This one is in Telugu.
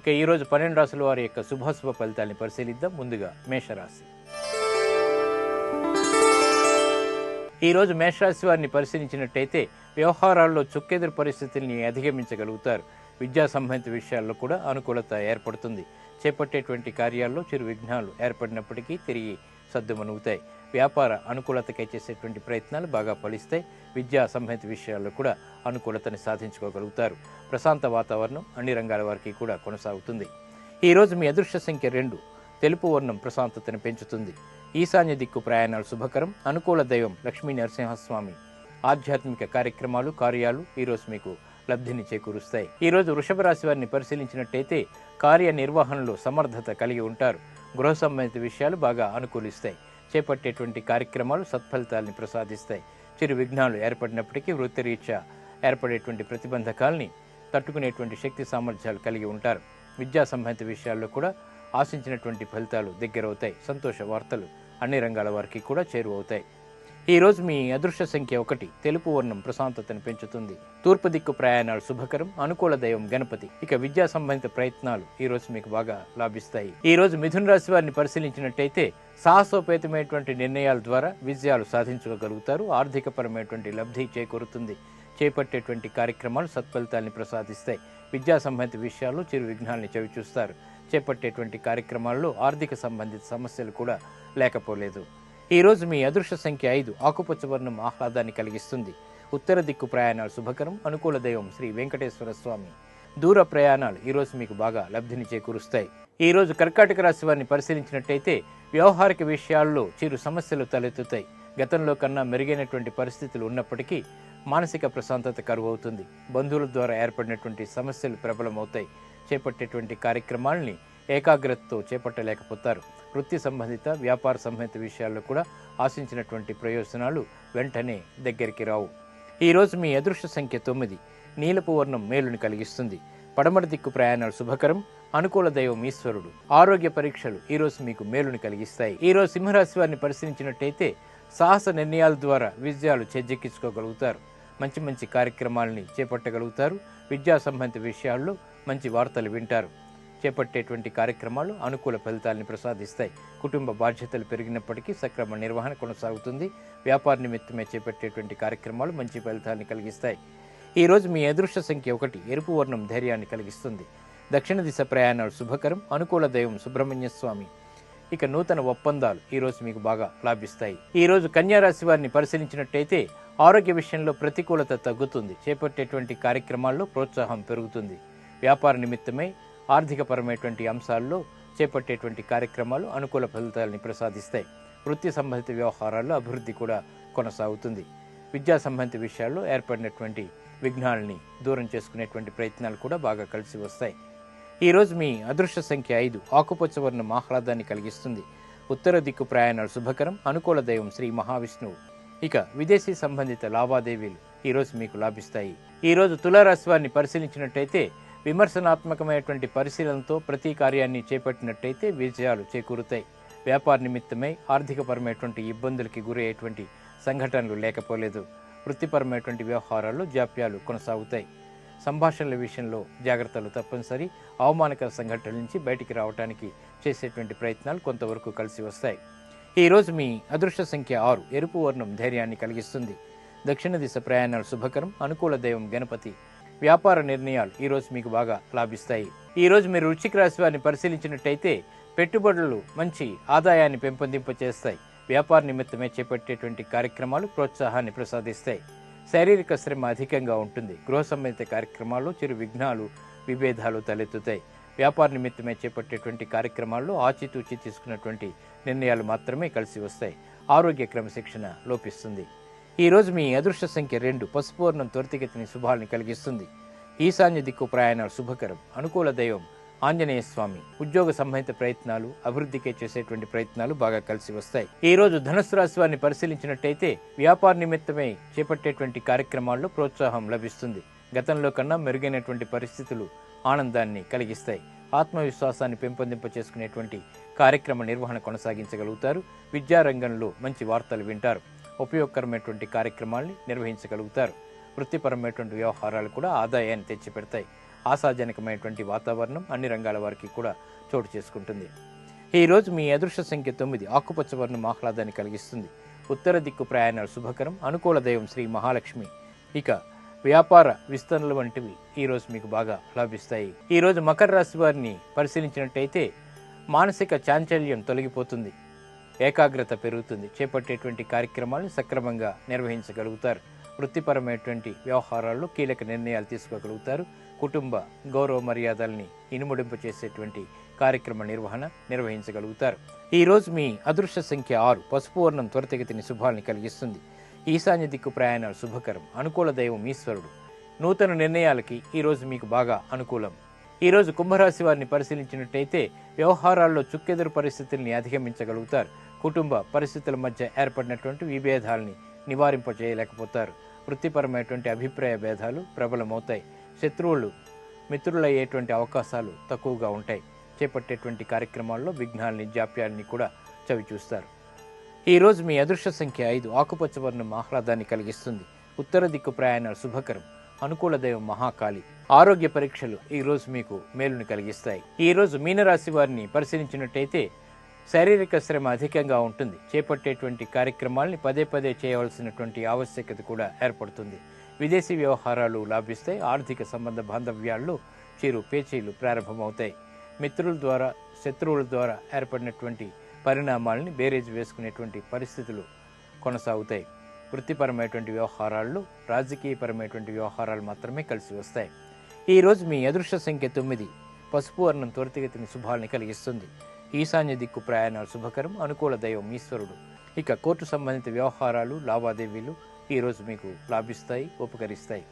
ఇక ఈరోజు 12 రాశుల వారి యొక్క శుభాశుభ ఫలితాన్ని పరిశీలిద్దాం. ముందుగా మేషరాశి. ఈరోజు మేషరాశి వారిని పరిశీలించినట్టయితే వ్యవహారాల్లో చుక్కెదురు పరిస్థితుల్ని అధిగమించగలుగుతారు. విద్యా సంబంధిత విషయాల్లో కూడా అనుకూలత ఏర్పడుతుంది. చేపట్టేటువంటి కార్యాల్లో చిరు విఘ్నాలు ఏర్పడినప్పటికీ తిరిగి సద్దుమణుగుతాయి. వ్యాపార అనుకూలతకై చేసేటువంటి ప్రయత్నాలు బాగా ఫలిస్తాయి. విద్యా సంబంధిత విషయాల్లో కూడా అనుకూలతని సాధించుకోగలుగుతారు. ప్రశాంత వాతావరణం అన్ని రంగాల వారికి కూడా కొనసాగుతుంది. ఈరోజు మీ అదృష్ట సంఖ్య 2. తెలుపు వర్ణం ప్రశాంతతను పెంచుతుంది. ఈశాన్య దిక్కు ప్రయాణాలు శుభకరం. అనుకూల దైవం లక్ష్మీ నరసింహస్వామి. ఆధ్యాత్మిక కార్యక్రమాలు కార్యాలు ఈరోజు మీకు లబ్ధిని చేకూరుస్తాయి. ఈరోజు వృషభ రాశి వారిని పరిశీలించినట్టయితే కార్యనిర్వహణలో సమర్థత కలిగి ఉంటారు. గృహ సంబంధిత విషయాలు బాగా అనుకూలిస్తాయి. చేపట్టేటువంటి కార్యక్రమాలు సత్ఫలితాలని ప్రసాదిస్తాయి. చిరు విఘ్నాలు ఏర్పడినప్పటికీ వృత్తిరీత్యా ఏర్పడేటువంటి ప్రతిబంధకాల్ని తట్టుకునేటువంటి శక్తి సామర్థ్యాలు కలిగి ఉంటారు. విద్యా సంబంధిత విషయాల్లో కూడా ఆశించినటువంటి ఫలితాలు దగ్గరవుతాయి. సంతోష వార్తలు అన్ని రంగాల వారికి కూడా చేరువవుతాయి. ఈరోజు మీ అదృష్ట సంఖ్య 1. తెలుపు వర్ణం ప్రశాంతతను పెంచుతుంది. తూర్పు దిక్కు ప్రయాణాలు శుభకరం. అనుకూల దైవం గణపతి. ఇక విద్యా సంబంధిత ప్రయత్నాలు ఈరోజు మీకు బాగా లాభిస్తాయి. ఈరోజు మిథున రాశి వారిని పరిశీలించినట్టయితే సాహసోపేతమైనటువంటి నిర్ణయాల ద్వారా విజయాలు సాధించుకోగలుగుతారు. ఆర్థికపరమైనటువంటి లబ్ధి చేకూరుతుంది. చేపట్టేటువంటి కార్యక్రమాలు సత్ఫలితాన్ని ప్రసాదిస్తాయి. విద్యా సంబంధిత విషయాల్లో చిరు విఘ్నాల్ని చవిచూస్తారు. చేపట్టేటువంటి కార్యక్రమాల్లో ఆర్థిక సంబంధిత సమస్యలు కూడా లేకపోలేదు. ఈరోజు మీ అదృష్ట సంఖ్య 5. ఆకుపచ్చ వర్ణం ఆహ్లాదాన్ని కలిగిస్తుంది. ఉత్తర దిక్కు ప్రయాణాలు శుభకరం. అనుకూల దైవం శ్రీ వెంకటేశ్వర స్వామి. దూర ప్రయాణాలు ఈరోజు మీకు బాగా లబ్ధిని చేకూరుస్తాయి. ఈరోజు కర్కాటక రాశి వారిని పరిశీలించినట్టయితే వ్యవహారిక విషయాల్లో చిరు సమస్యలు తలెత్తుతాయి. గతంలో కన్నా మెరుగైనటువంటి పరిస్థితులు ఉన్నప్పటికీ మానసిక ప్రశాంతత కరువవుతుంది. బంధువుల ద్వారా ఏర్పడినటువంటి సమస్యలు ప్రబలమవుతాయి. చేపట్టేటువంటి కార్యక్రమాల్ని ఏకాగ్రతతో చేపట్టలేకపోతారు. వృత్తి సంబంధిత వ్యాపార సంబంధిత విషయాల్లో కూడా ఆశించినటువంటి ప్రయోజనాలు వెంటనే దగ్గరికి రావు. ఈరోజు మీ అదృష్ట సంఖ్య 9. నీలపు వర్ణం మేలుని కలిగిస్తుంది. పడమర దిక్కు ప్రయాణాలు శుభకరం. అనుకూల దైవం ఈశ్వరుడు. ఆరోగ్య పరీక్షలు ఈరోజు మీకు మేలుని కలిగిస్తాయి. ఈరోజు సింహరాశి వారిని పరిశీలించినట్టయితే సాహస నిర్ణయాల ద్వారా విజయాలు చేజెక్కించుకోగలుగుతారు. మంచి మంచి కార్యక్రమాలని చేపట్టగలుగుతారు. విద్యా సంబంధిత విషయాల్లో మంచి వార్తలు వింటారు. చేపట్టేటువంటి కార్యక్రమాలు అనుకూల ఫలితాలను ప్రసాదిస్తాయి. కుటుంబ బాధ్యతలు పెరిగినప్పటికీ సక్రమ నిర్వహణ కొనసాగుతుంది. వ్యాపార నిమిత్తమే చేపట్టేటువంటి కార్యక్రమాలు మంచి ఫలితాలను కలిగిస్తాయి. ఈరోజు మీ అదృష్ట సంఖ్య 1. ఎరుపు వర్ణం ధైర్యాన్ని కలిగిస్తుంది. దక్షిణ దిశ ప్రయాణాలు శుభకరం. అనుకూల దైవం సుబ్రహ్మణ్య స్వామి. ఇక నూతన ఒప్పందాలు ఈరోజు మీకు బాగా లాభిస్తాయి. ఈరోజు కన్యా రాశి వారిని పరిశీలించినట్టయితే ఆరోగ్య విషయంలో ప్రతికూలత తగ్గుతుంది. చేపట్టేటువంటి కార్యక్రమాల్లో ప్రోత్సాహం పెరుగుతుంది. వ్యాపార నిమిత్తమై ఆర్థికపరమైనటువంటి అంశాల్లో చేపట్టేటువంటి కార్యక్రమాలు అనుకూల ఫలితాలని ప్రసాదిస్తాయి. వృత్తి సంబంధిత వ్యవహారాల్లో అభివృద్ధి కూడా కొనసాగుతుంది. విద్యా సంబంధిత విషయాల్లో ఏర్పడినటువంటి విఘ్నాలని దూరం చేసుకునేటువంటి ప్రయత్నాలు కూడా బాగా కలిసి వస్తాయి. ఈరోజు మీ అదృష్ట సంఖ్య 5. ఆకుపచ్చ వర్ణం ఆహ్లాదాన్ని కలిగిస్తుంది. ఉత్తర దిక్కు ప్రయాణాలు శుభకరం. అనుకూల దైవం శ్రీ మహావిష్ణువు. ఇక విదేశీ సంబంధిత లావాదేవీలు ఈరోజు మీకు లాభిస్తాయి. ఈరోజు తులారాశి వారిని పరిశీలించినట్టయితే విమర్శనాత్మకమైనటువంటి పరిశీలనతో ప్రతి కార్యాన్ని చేపట్టినట్టయితే విజయాలు చేకూరుతాయి. వ్యాపార నిమిత్తమై ఆర్థికపరమైనటువంటి ఇబ్బందులకి గురయ్యేటువంటి సంఘటనలు లేకపోలేదు. వృత్తిపరమైనటువంటి వ్యవహారాల్లో జాప్యాలు కొనసాగుతాయి. సంభాషణల విషయంలో జాగ్రత్తలు తప్పనిసరి. అవమానకర సంఘటనల నుంచి బయటికి రావడానికి చేసేటువంటి ప్రయత్నాలు కొంతవరకు కలిసి వస్తాయి. ఈరోజు మీ అదృష్ట సంఖ్య 6. ఎరుపు వర్ణం ధైర్యాన్ని కలిగిస్తుంది. దక్షిణ దిశ ప్రయాణాలు శుభకరం. అనుకూల దైవం గణపతి. వ్యాపార నిర్ణయాలు ఈరోజు మీకు బాగా లాభిస్తాయి. ఈరోజు మీరు వృశ్చిక రాశి వారిని పరిశీలించినట్టయితే పెట్టుబడులు మంచి ఆదాయాన్ని పెంపొందింపచేస్తాయి. వ్యాపార నిమిత్తమే చేపట్టేటువంటి కార్యక్రమాలు ప్రోత్సాహాన్ని ప్రసాదిస్తాయి. శారీరక శ్రమ అధికంగా ఉంటుంది. గృహ సంబంధిత కార్యక్రమాల్లో చిరు విఘ్నాలు విభేదాలు తలెత్తుతాయి. వ్యాపార నిమిత్తమే చేపట్టేటువంటి కార్యక్రమాల్లో ఆచితూచి తీసుకున్నటువంటి నిర్ణయాలు మాత్రమే కలిసి వస్తాయి. ఆరోగ్య క్రమశిక్షణ లోపిస్తుంది. ఈరోజు మీ అదృష్ట సంఖ్య 2. పసుపు వర్ణం త్వరితగతిని శుభాలను కలిగిస్తుంది. ఈశాన్య దిక్కు ప్రయాణాలు శుభకరం. అనుకూల దైవం ఆంజనేయ స్వామి. ఉద్యోగ సంబంధిత ప్రయత్నాలు అభివృద్ధికే చేసేటువంటి ప్రయత్నాలు బాగా కలిసి వస్తాయి. ఈ రోజు ధనుస్సు రాశి వారిని పరిశీలించినట్టయితే వ్యాపార నిమిత్తమై చేపట్టేటువంటి కార్యక్రమాల్లో ప్రోత్సాహం లభిస్తుంది. గతంలో కన్నా మెరుగైనటువంటి పరిస్థితులు ఆనందాన్ని కలిగిస్తాయి. ఆత్మవిశ్వాసాన్ని పెంపొందింప చేసుకునేటువంటి కార్యక్రమ నిర్వహణ కొనసాగించగలుగుతారు. విద్యారంగంలో మంచి వార్తలు వింటారు. ఉపయోగకరమైనటువంటి కార్యక్రమాల్ని నిర్వహించగలుగుతారు. వృత్తిపరమైనటువంటి వ్యవహారాలు కూడా ఆదాయాన్ని తెచ్చిపెడతాయి. ఆశాజనకమైనటువంటి వాతావరణం అన్ని రంగాల వారికి కూడా చోటు చేసుకుంటుంది. ఈరోజు మీ అదృష్ట సంఖ్య 9, ఆకుపచ్చ వర్ణం ఆహ్లాదాన్ని కలిగిస్తుంది. ఉత్తర దిక్కు ప్రయాణాలు శుభకరం, అనుకూల దైవం శ్రీ మహాలక్ష్మి. ఇక వ్యాపార విస్తరణలు వంటివి ఈరోజు మీకు బాగా లాభిస్తాయి. ఈరోజు మకర రాశి వారిని పరిశీలించినట్టయితే మానసిక చాంచల్యం తొలగిపోతుంది, ఏకాగ్రత పెరుగుతుంది, చేపట్టేటువంటి కార్యక్రమాలను సక్రమంగా నిర్వహించగలుగుతారు. వృత్తిపరమైనటువంటి వ్యవహారాల్లో కీలక నిర్ణయాలు తీసుకోగలుగుతారు. కుటుంబ గౌరవ మర్యాదల్ని ఇనుముడింప చేసేటువంటి కార్యక్రమ నిర్వహణ నిర్వహించగలుగుతారు. ఈరోజు మీ అదృష్ట సంఖ్య 6, పసుపు వర్ణం త్వరితగతిని శుభాల్ని కలిగిస్తుంది. ఈశాన్య దిక్కు ప్రయాణాలు శుభకరం, అనుకూల దైవం ఈశ్వరుడు. నూతన నిర్ణయాలకి ఈరోజు మీకు బాగా అనుకూలం. ఈరోజు కుంభరాశి వారిని పరిశీలించినట్టయితే వ్యవహారాల్లో చుక్కెదురు పరిస్థితుల్ని అధిగమించగలుగుతారు. కుటుంబ పరిస్థితుల మధ్య ఏర్పడినటువంటి విభేదాలని నివారింపజేయలేకపోతారు. వృత్తిపరమైనటువంటి అభిప్రాయ భేదాలు ప్రబలమవుతాయి. శత్రువులు మిత్రులయ్యేటువంటి అవకాశాలు తక్కువగా ఉంటాయి. చేపట్టేటువంటి కార్యక్రమాల్లో విఘ్నాలని జాప్యాలని కూడా చవిచూస్తారు. ఈరోజు మీ అదృష్ట సంఖ్య 5, ఆకుపచ్చ వర్ణం ఆహ్లాదాన్ని కలిగిస్తుంది. ఉత్తర దిక్కు ప్రయాణాలు శుభకరం, అనుకూల దైవం మహాకాళి. ఆరోగ్య పరీక్షలు ఈరోజు మీకు మేలుని కలిగిస్తాయి. ఈరోజు మీనరాశి వారిని పరిశీలించినట్టయితే శారీరక శ్రమ అధికంగా ఉంటుంది. చేపట్టేటువంటి కార్యక్రమాల్ని పదే పదే చేయవలసినటువంటి ఆవశ్యకత కూడా ఏర్పడుతుంది. విదేశీ వ్యవహారాలు లాభిస్తాయి. ఆర్థిక సంబంధ బాంధవ్యాల్లో చిరు పేచీలు ప్రారంభమవుతాయి. మిత్రుల ద్వారా శత్రువుల ద్వారా ఏర్పడినటువంటి పరిణామాలని బేరేజ్ వేసుకునేటువంటి పరిస్థితులు కొనసాగుతాయి. వృత్తిపరమైనటువంటి వ్యవహారాల్లో రాజకీయపరమైనటువంటి వ్యవహారాలు మాత్రమే కలిసి వస్తాయి. ఈరోజు మీ అదృష్ట సంఖ్య 9, పసుపు వర్ణం త్వరితగతిని శుభాల్ని కలిగిస్తుంది. ఈశాన్య దిక్కు ప్రయాణాలు శుభకరం, అనుకూల దైవం ఈశ్వరుడు. ఇక కోర్టు సంబంధిత వ్యవహారాలు లావాదేవీలు ఈరోజు మీకు లాభిస్తాయి, ఉపకరిస్తాయి.